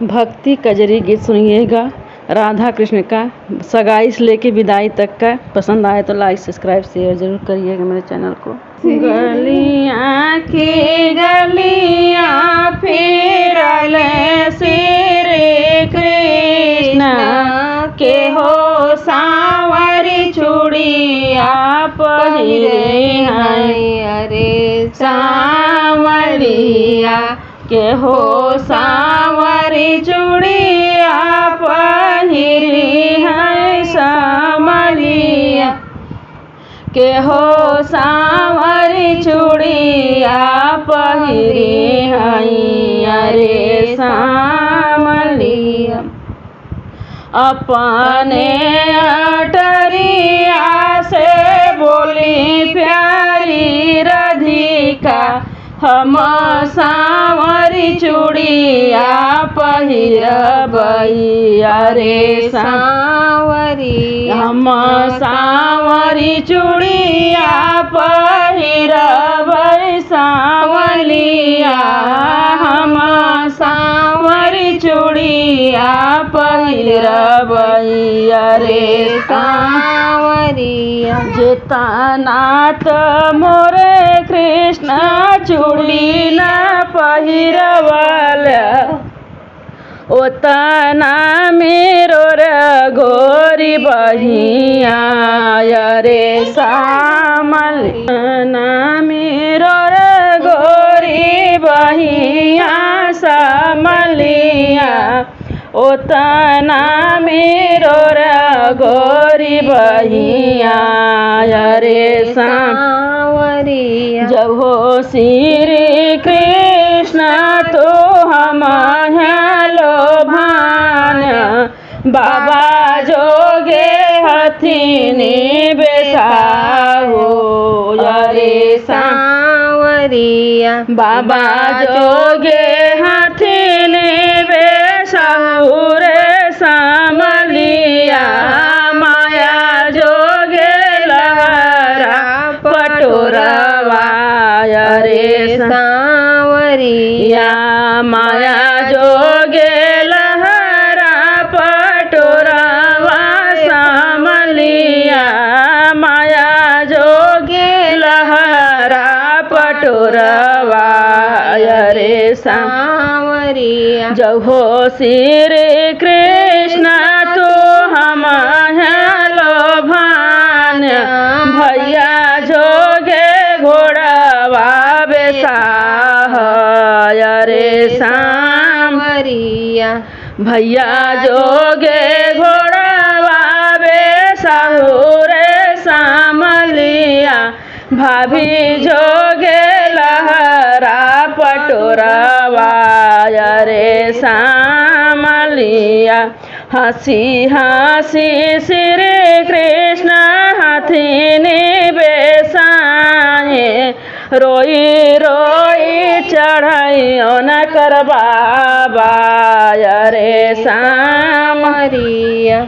भक्ति कजरी गीत सुनिएगा राधा कृष्ण का, सगाई से लेके विदाई तक का। पसंद आए तो लाइक सब्सक्राइब शेयर जरूर करिएगा मेरे चैनल को। गलियां की गलियां फिरल श्री कृष्ण के हो सांवरी चूड़िया पहिरे हैं, अरे सांवरिया के हो सांवरी चूड़िया पहिरी है, सांवरिया के हो सांवरी चूड़िया पहिरी है, अरे सांवरिया अपने अटरिया से बोली प्यारी राधिका, हम सांवरी चूड़िया पहिरबई, अरे सांवरी हम सांवरी चूड़िया पहिरबई, सांवलिया हम सांवरी चूड़िया पहिरबई, अरे सांवरिया जेतनात मोरे कृष्ण चूड़ी न पहिरवल, ओतना मेरो गोरी बहिया, अरे सामल ना मेरो गोरी बहिया, सामलिया ओतना मेरो गोरी बहिया, अरे सांवरिया जब हो श्री कृष्ण तो हम हेलो भान, बाबा जोगे हथिनी बेसाहो, अरे सांवरिया बाबा जोगे हथिनी बेसाहो, रे सांवलिया माया जोगे लहरा पटोरवा, अरे सांवरिया माया जोगे लहरा पटोरवा, सांवलिया माया जोगे लहरा पटोरवा, अरे सांवरिया जब हो श्री कृष्ण तो हम हेलो भान, भैया जोगे घोड़वा बेसाह, अरे सांवरिया भैया जोगे घोड़वा बेसाहु, रे सांवलिया भाभी जोगे लहरा पटोरवा, अरे सांवलिया हंसी हंसी श्री कृष्ण हथिनी बेसाए, रोई रोई चढ़ाइयो न कर बाबा, अरे सांवरिया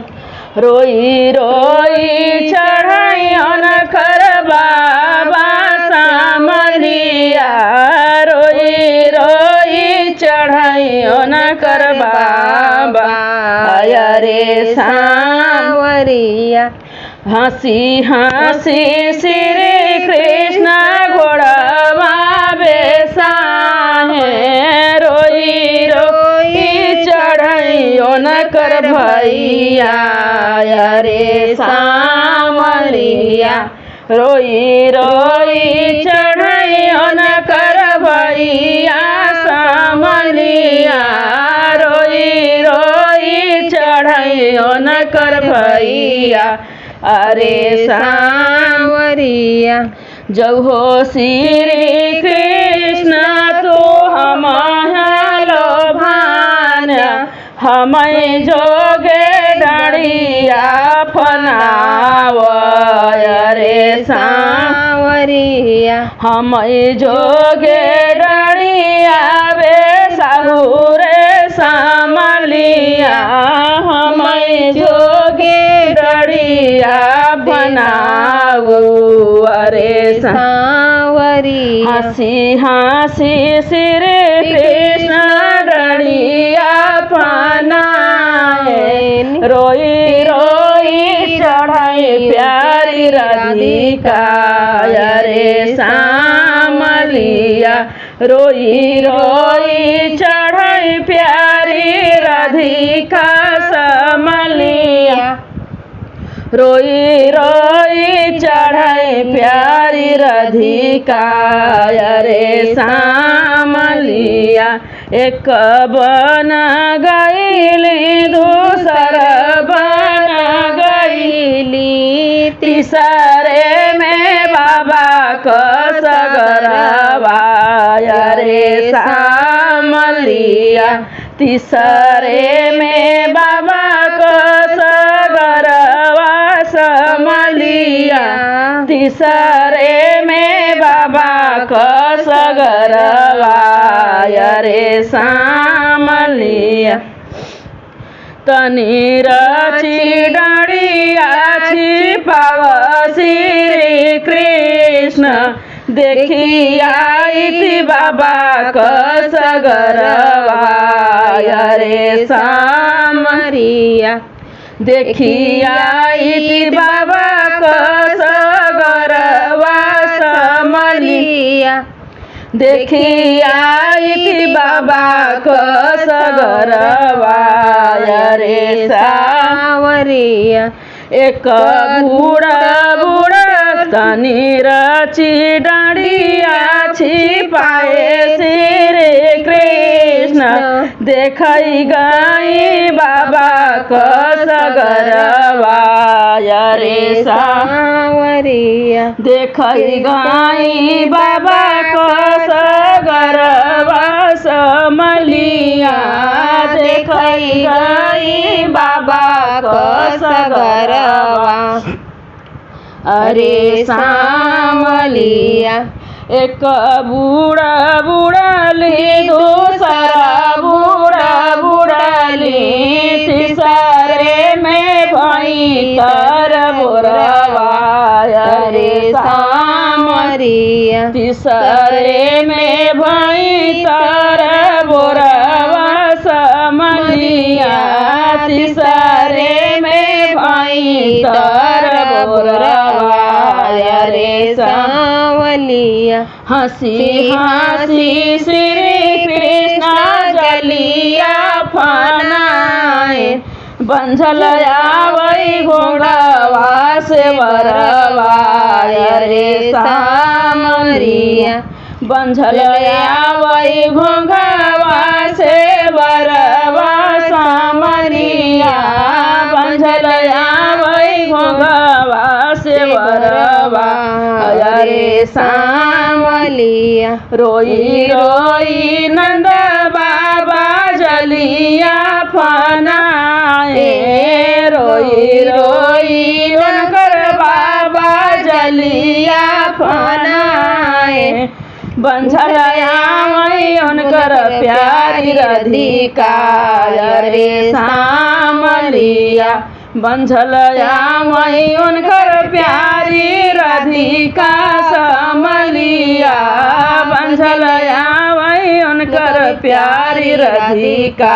रोई रोई चढ़ाइयो न कर बाबा, सांवलिया रोई रोई चढ़ाइयो न कर बाबा, अरे सांवरिया हंसी हंसी श्री कृष्ण घोड़वा बेसाहे, रोई रोई चढ़ाइयो न कर भैया, अरे सांवरिया रोई रोई चढ़ाइयो न कर भैया, सांवलिया रोई रोई चढ़ाइयो न कर भैया, अरे सांवरिया जब हो श्री कृष्ण तो हम हेलो भान, हमें जोगे डाड़िया फनाव, अरे सांवरिया हमें जोगे डाड़िया बेसाहु, रे सांवलिया हमें जोगे डाड़िया बनाओ, अरे सांवरिया हंसी हंसी श्री कृष्ण डाड़िया राधिका रे सामलिया रोई रोई चढ़ई प्यारी राधिका समलिया रोई रोई चढ़ई प्यारी राधिका रे सामलिया एक बन गईली दूसर बन गईली तीसरे में बाबा को सगरवा रे सामलिया तीसरे में बाबा को सगरवा समलिया तीसरे में बाबा को सगरवा रे सामलिया तनी रची डड़िया छिपाव श्री कृष्ण देखी आई थी बाबा को सगरवा रे सामरिया देखी आई थी बाबा को सगरवा समलिया देखी आई थी बाबा को सगरवा रे सावरिया एक बूढ़ा बूढ़ा तनी रची डांडिया छिपाए श्री कृष्ण देखई गई बाबा को सगरवा रे सावरिया देखई गई बाबा को सगरवा समलिया देखई गई बाबा को सगरवा अरे सामलिया एक बूढ़ा बूढ़ाली दूसरा बूढ़ा बूढ़ाली तीसरे में भाई तर बुरवा रे सामरिया तीसरे में भाई तर बुरवा समलिया तीसरे में भाई तर बुरवा रे सावलिया हंसी हंसी श्री कृष्ण जलिया फनाए बंझल आवई घोड़वा से वरवा रे सामरिया बंझल आवई घोड़वा से वरवा सामरिया बंझल आवई घोड़वा से वरवा रे सामलिया रोई रोई नंद बाबा जलिया फनाए रोई रोई उनकर बाबा जलिया फनाए बंझल आवई उनकर प्यारी राधिका रे सामलिया बंझल आवई उनकर प्यारी राधिका समलिया बंझल आवई उनकर प्यारी राधिका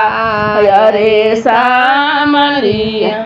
रे सामलिया।